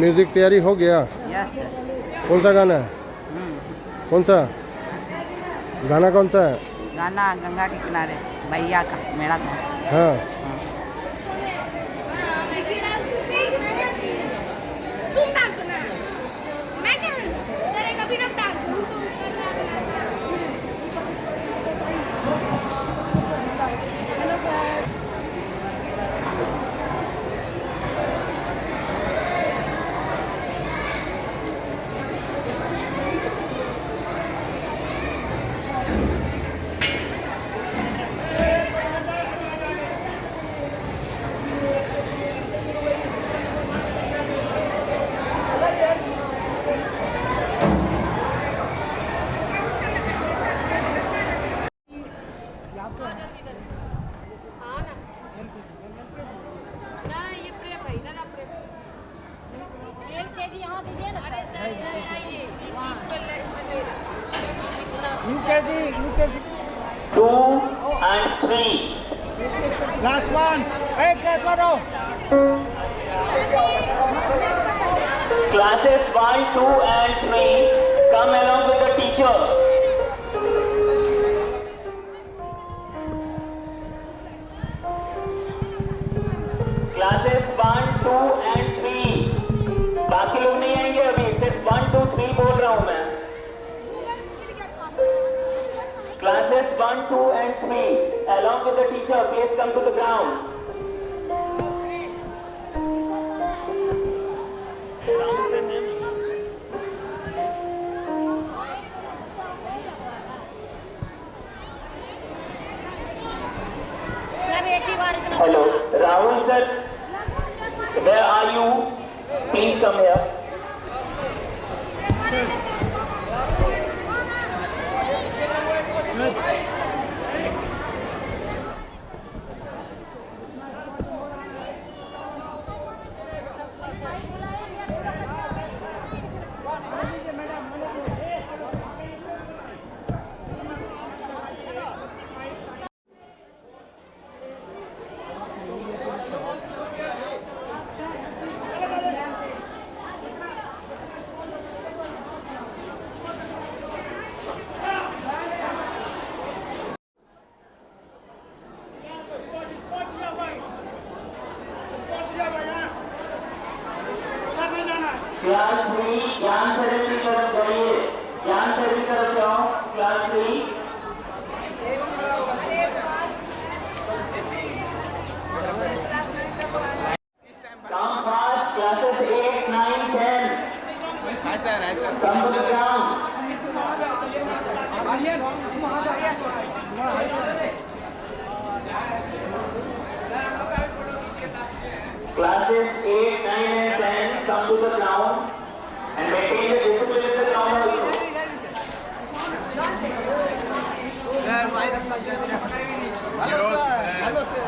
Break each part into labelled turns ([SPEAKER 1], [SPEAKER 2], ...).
[SPEAKER 1] Music तैयारी हो गया?
[SPEAKER 2] Yes sir.
[SPEAKER 1] कौन सा गाना है? कौन सा गाना, कौन सा है
[SPEAKER 2] गाना? गंगा के किनारे भैया का मेरा था।
[SPEAKER 1] हाँ।
[SPEAKER 3] UKG. 2 and 3. Last one. Hey, class 1. Classes 1, 2 and 3 come along with the teacher. Classes 1, 2 and 3. बाकी लोग नहीं आएंगे अभी, सिर्फ 1, 2, 3 बोल रहा हूं मैं। Classes 1, 2 and 3 along with the teacher, please come to the ground. Hello, Rahul sir, where are you? Please come here. Class 3 ज्ञान शरीर की तरफ जाइए, ज्ञान शरीर की तरफ जाओ। क्लास 3 काम fast. Classes 8, 9, 10 come to the ground. Classes 8, 9 and 10 come to the ground and maintain the discipline in the ground also.
[SPEAKER 4] Hello sir. Hello sir.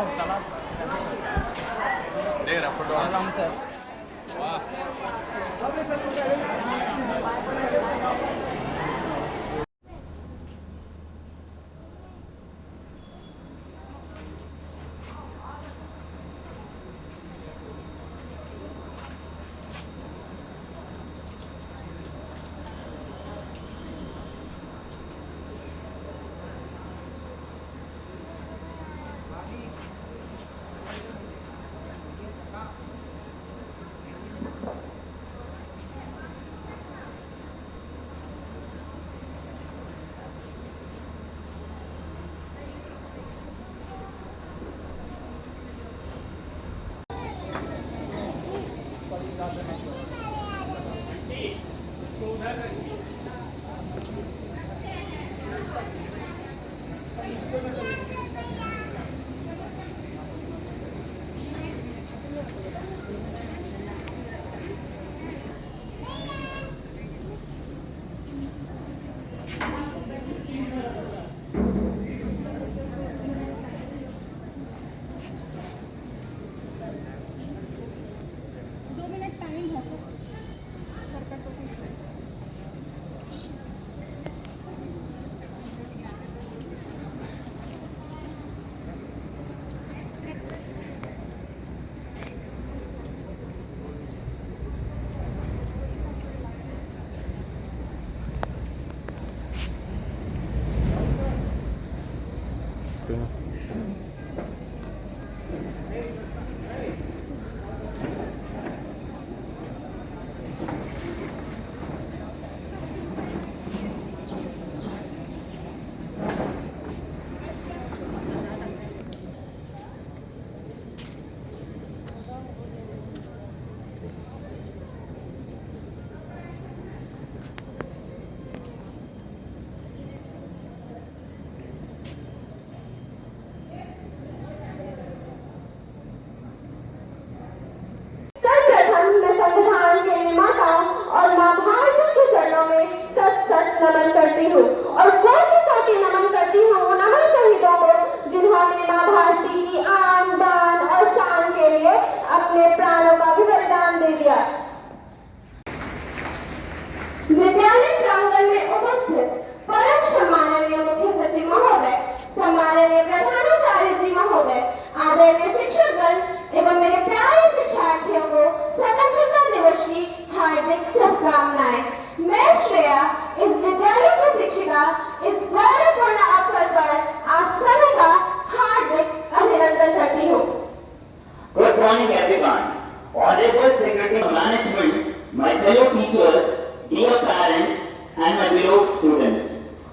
[SPEAKER 4] Salam sir.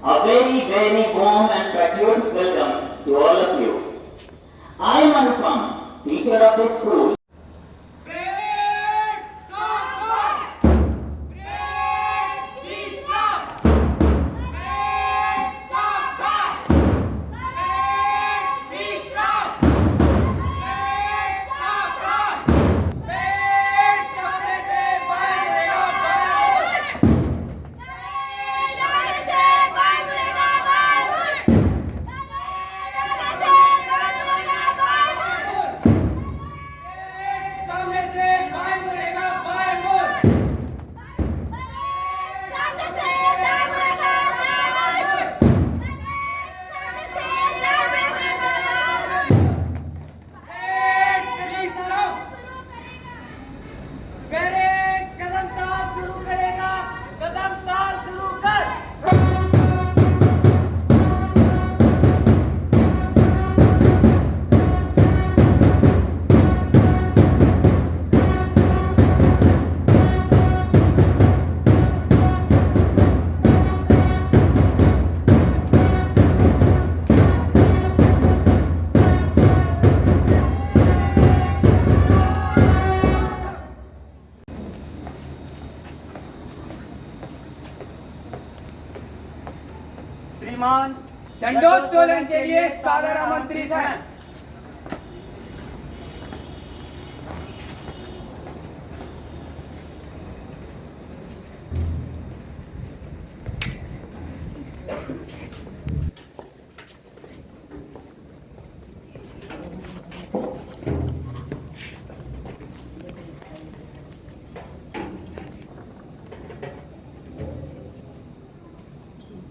[SPEAKER 3] A very, very warm and patriotic welcome to all of you. I am Anupam, teacher of this school.
[SPEAKER 5] श्रीमान झंडोत्तोलन के लिए सादर आमंत्रित हैं।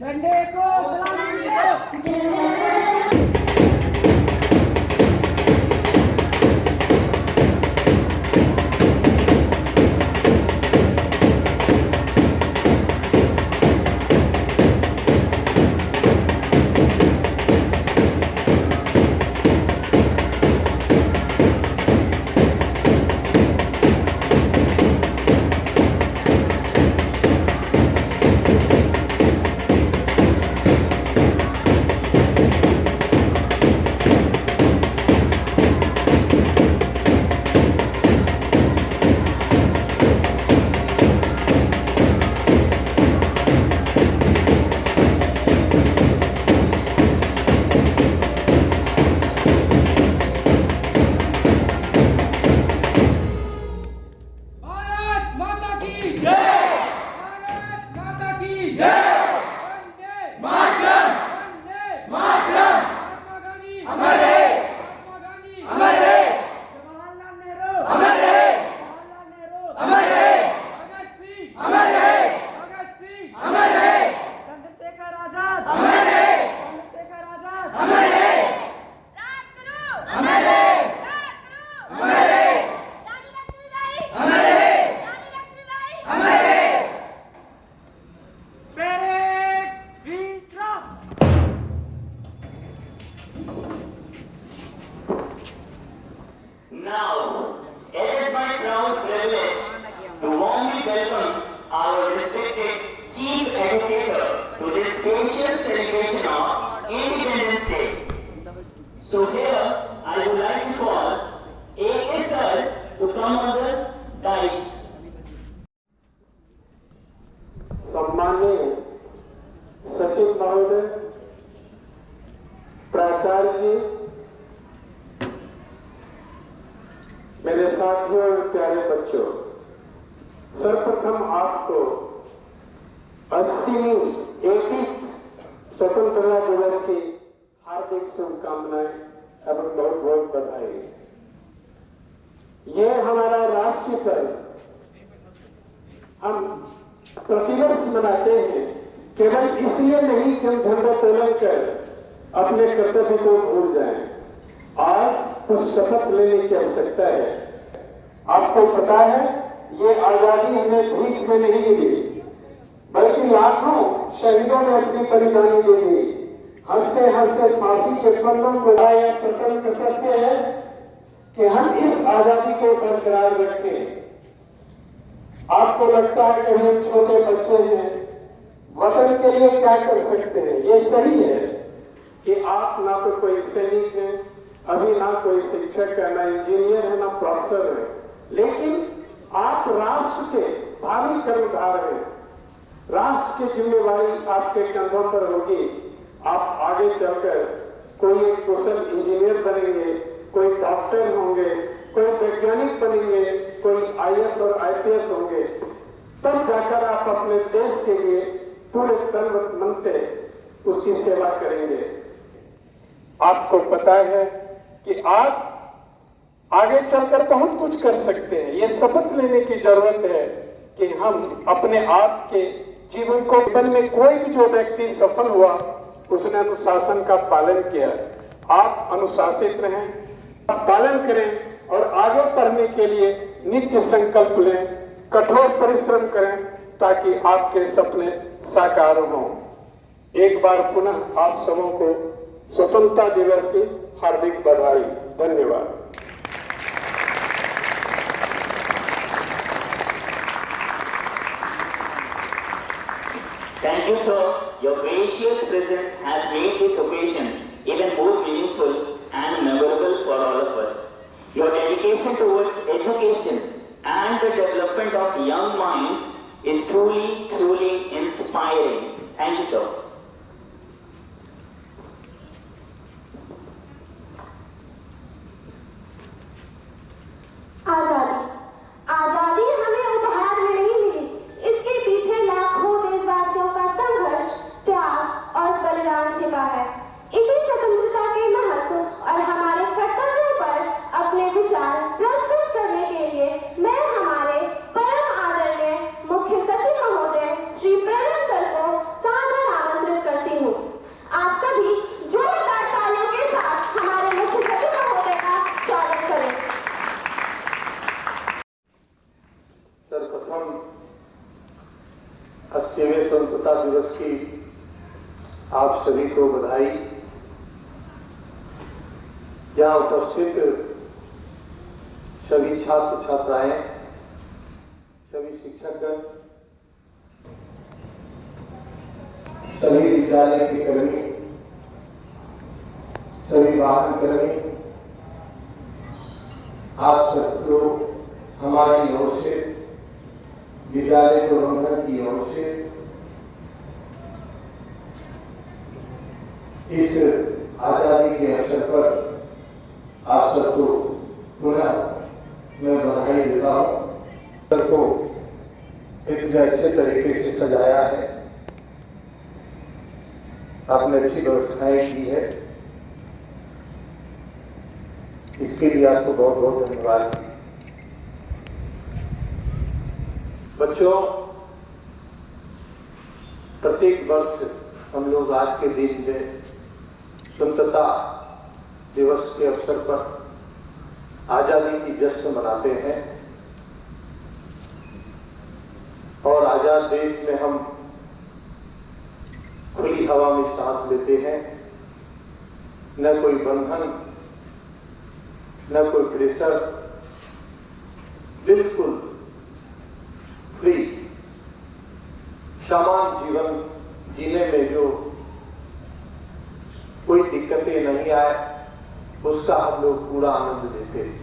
[SPEAKER 5] झंडे को सलामी दो।
[SPEAKER 3] Now, it is my proud privilege to warmly welcome our respected Chief Educator to this spacious celebration of Independence Day. So here, I would like to call A.A. Sir to come on the dais.
[SPEAKER 6] सम्माननीय सचिव महोदय, प्राचार्य जी, मेरे साथियों और प्यारे बच्चों, सर्वप्रथम आपको 80वीं स्वतंत्रता दिवस की हार्दिक शुभकामनाएं एवं बहुत बहुत बधाई। ये हमारा राष्ट्रीय पर्व हम प्रतिवर्ष मनाते हैं, केवल इसलिए नहीं कि हम झंडोत्तोलन कर अपने कर्तव्य को भूल जाएं। आज कुछ शपथ लेने की आवश्यकता है। आपको पता है, ये आजादी हमें भीख में नहीं मिली, बल्कि लाखों शहीदों ने अपनी बलिदानी दे दी। हंसते हंसते फांसी के फंदों को यह प्रकट करते हैं कि हम इस आजादी को बरकरार रखें। आपको लगता है कि हम छोटे बच्चे हैं, वतन के लिए क्या कर सकते हैं। ये सही है कि आप ना तो कोई सैनिक है, अभी ना कोई शिक्षक है, ना इंजीनियर है, ना प्रोफेसर है, लेकिन आप राष्ट्र के भावी कर्मधार हैं। राष्ट्र की जिम्मेवारी आपके कंधों पर होगी। आप आगे चलकर कोई एक कुशल इंजीनियर बनेंगे, कोई डॉक्टर होंगे, कोई वैज्ञानिक बनेंगे, कोई आईएएस और आईपीएस होंगे, तब जाकर आप अपने देश के लिए पूरे तन मन से उसकी सेवा करेंगे। आपको पता है कि आप आगे चलकर बहुत कुछ कर सकते हैं। ये शपथ लेने की जरूरत है कि हम अपने आप के जीवन को, जीवन में कोई भी जो व्यक्ति सफल हुआ उसने अनुशासन का पालन किया। आप अनुशासित रहें, पालन करें और आगे बढ़ने के लिए नित्य संकल्प लें, कठोर परिश्रम करें ताकि आपके सपने साकार हों। एक बार पुनः आप सबों को स्वतंत्रता दिवस की हार्दिक बधाई। धन्यवाद।
[SPEAKER 3] Thank you, sir. Your gracious presence has made this occasion even more meaningful and memorable for all of us. Your dedication towards education and the development of young minds is truly, truly inspiring. Thank you, sir.
[SPEAKER 7] आजादी हमें उपहार में नहीं मिली, इसके पीछे लाखों देशवासियों का संघर्ष, त्याग और बलिदान छिपा है। इसी स्वतंत्रता के महत्व और हमारे कर्तव्यों पर अपने विचार प्रस्तुत करने के लिए मैं हमारे परम आदरणीय मुख्य सचिव महोदय श्री प्रवीण सर को सादर आमंत्रित करती हूँ। आप सभी जोरदार तालियों के साथ हमारे मुख्य सचिव महोदय का स्वागत करें।
[SPEAKER 6] सर्वप्रथम 80वें स्वतंत्रता दिवस की आप सभी को बधाई। यहाँ उपस्थित सभी छात्र छात्राएं, सभी शिक्षकगण, सभी विद्यालय के कर्मी, सभी वाहन कर्मी, आप सबको हमारी ओर से, विद्यालय प्रबंधन की ओर से इस आजादी के अवसर पर आप सबको पुनः मैं बधाई देता हूँ। सबको इतने अच्छे तरीके से सजाया है, आपने अच्छी व्यवस्थाएं की है, इसके लिए आपको बहुत बहुत धन्यवाद। बच्चों, प्रत्येक वर्ष हम लोग आज के दिन में स्वतंत्रता दिवस के अवसर पर आजादी की जश्न मनाते हैं और आजाद देश में हम खुली हवा में सांस लेते हैं। न कोई बंधन, न कोई प्रेशर, बिल्कुल फ्री, समान जीवन जीने में जो कोई दिक्कतें नहीं आए उसका हम लोग पूरा आनंद लेते हैं।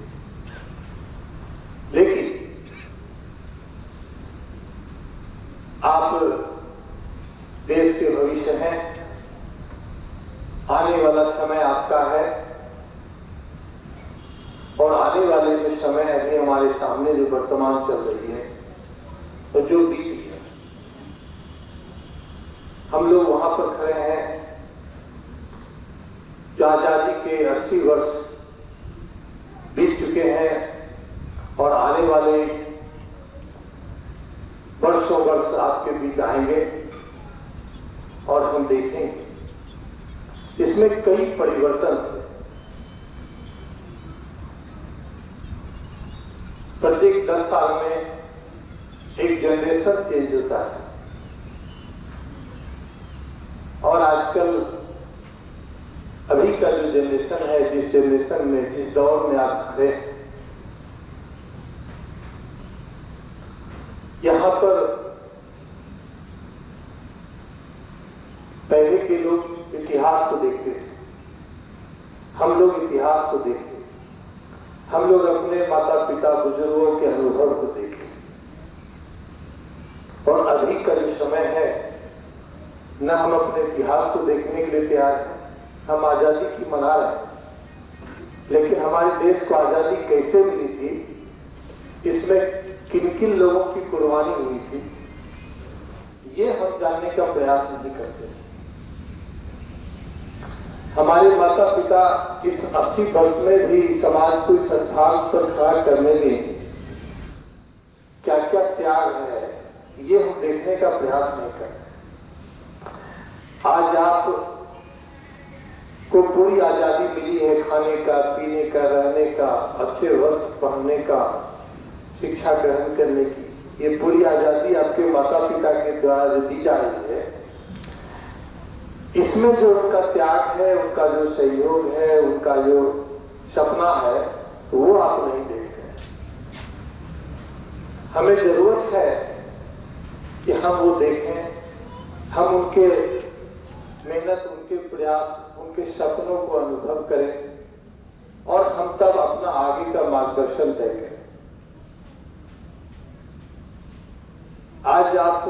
[SPEAKER 6] लेकिन आप देश के भविष्य हैं, आने वाला समय आपका है और आने वाले जो समय अभी हमारे सामने जो वर्तमान चल रही है तो जो बीत गया, हम लोग वहां पर खड़े हैं जो आजादी के 80 वर्ष बीत चुके हैं और आने वाले वर्षों वर्ष आपके बीच आएंगे और हम देखेंगे इसमें कई परिवर्तन। प्रत्येक 10 साल में एक जनरेशन चेंज होता है और आजकल अभी का जो जनरेशन है, जिस जनरेशन में, जिस दौर में आप खड़े हैं, यहां पर पहले के लोग इतिहास को देखते थे, हम लोग इतिहास को देखते, हम लोग अपने माता पिता बुजुर्गों के अनुभव को देखें। और अभी का जो समय है, न हम अपने इतिहास को देखने के लिए तैयार हैं। हम आजादी की मना रहे हैं, लेकिन हमारे देश को आजादी कैसे मिली थी, इसमें किन किन लोगों की कुर्बानी हुई थी, ये हम जानने का प्रयास नहीं करते। हमारे माता पिता इस 80 वर्ष में भी समाज को इस स्थान पर खड़ा करने में क्या क्या त्याग है, ये हम देखने का प्रयास नहीं करते। आज आप को पूरी आजादी मिली है, खाने का, पीने का, रहने का, अच्छे वस्त्र पहनने का, शिक्षा ग्रहण करने की। ये पूरी आजादी आपके माता पिता के द्वारा दी जा रही है। इसमें जो उनका त्याग है, उनका जो सहयोग है, उनका जो सपना है, वो आप नहीं देख रहे। हमें जरूरत है कि हम वो देखें, हम उनके मेहनत, उनके प्रयास, उनके सपनों को अनुभव करें और हम तब अपना आगे का मार्गदर्शन तय करें। आज आप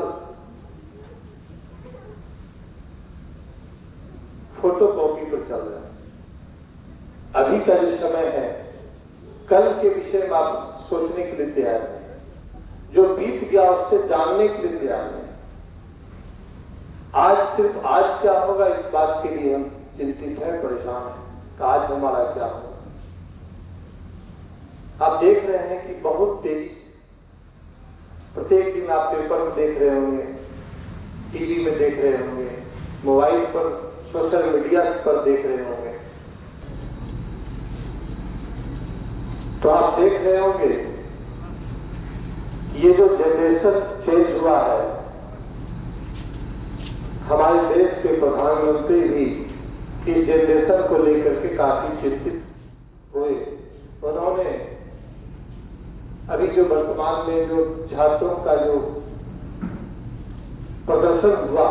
[SPEAKER 6] फोटो कॉपी पर चल रहे हैं। अभी का जो समय है, कल के विषय में आप सोचने के लिए तैयार नहीं, जो बीत गया उससे जानने के लिए तैयार नहीं। आज सिर्फ आज क्या होगा, इस बात के लिए हम चिंतित हैं, परेशान हैं कि आज हमारा क्या होगा। आप देख रहे हैं कि बहुत तेजी से प्रत्येक दिन आप पेपर में देख रहे होंगे, टीवी में देख रहे होंगे, मोबाइल पर, सोशल मीडिया पर देख रहे होंगे, तो आप देख रहे होंगे ये जो जनरेशन चेंज हुआ है, हमारे देश के प्रधानमंत्री भी इस जनरेशन को लेकर के काफी चिंतित हुए। उन्होंने अभी जो वर्तमान में जो छात्रों का जो प्रदर्शन हुआ,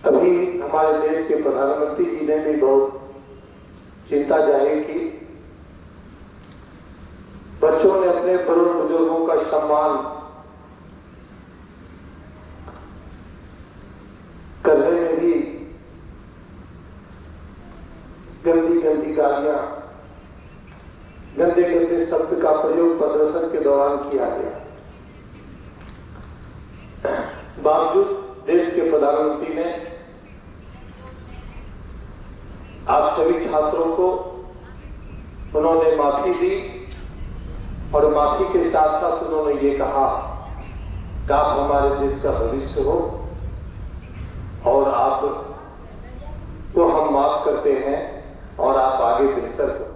[SPEAKER 6] अभी हमारे देश के प्रधानमंत्री जी ने भी बहुत चिंता जाहिर की। बच्चों ने अपने बड़ों बुजुर्गों का सम्मान करने में भी गंदी गंदी गालियां, गंदे गंदे शब्द का प्रयोग प्रदर्शन के दौरान किया गया। बावजूद देश के प्रधानमंत्री ने आप सभी छात्रों को उन्होंने माफी दी और माफी के साथ साथ उन्होंने ये कहा कि आप हमारे देश का भविष्य हो और आप को हम माफ करते हैं और आप आगे बेहतर करो।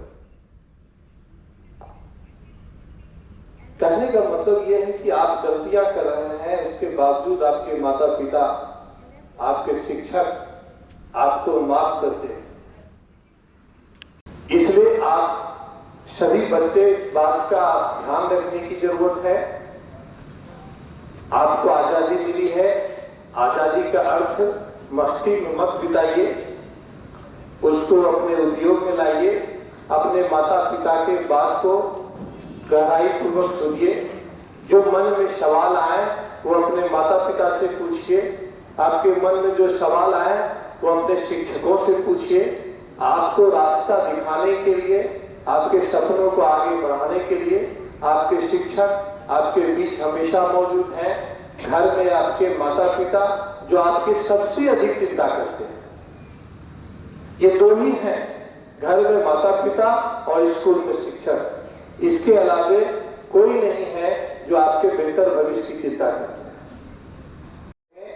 [SPEAKER 6] कहने का मतलब यह है कि आप गलतियां कर रहे हैं, उसके बावजूद आपके माता पिता, आपके शिक्षक आपको माफ करते हैं। इसलिए आप सभी बच्चे इस बात का ध्यान रखने की जरूरत है। आपको आजादी मिली है, आजादी का अर्थ मस्ती में मत बिताइए, उसको अपने उद्योग में लाइए। अपने माता पिता के बात को गहराई पूर्वक सुनिए। जो मन में सवाल आए वो अपने माता पिता से पूछिए। आपके मन में जो सवाल आए वो अपने शिक्षकों से पूछिए। आपको रास्ता दिखाने के लिए, आपके सपनों को आगे बढ़ाने के लिए आपके शिक्षक आपके बीच हमेशा मौजूद हैं। घर में आपके माता पिता जो आपकी सबसे अधिक चिंता करते हैं, ये दो ही हैं, घर में माता पिता और स्कूल में शिक्षक। इसके अलावे कोई नहीं है जो आपके बेहतर भविष्य की चिंता करते हैं।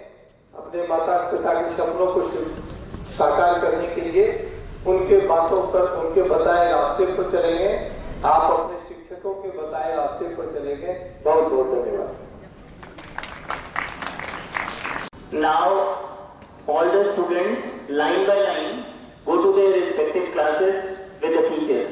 [SPEAKER 6] अपने माता पिता के सपनों को साकार करने के लिए उनके बातों पर, उनके बताए रास्ते पर चलेंगे। आप अपने शिक्षकों के बताए रास्ते पर चलेंगे। बहुत बहुत धन्यवाद।
[SPEAKER 3] Now, all the students, line by line, go to their respective classes with the teachers.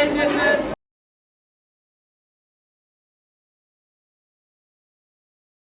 [SPEAKER 5] Independence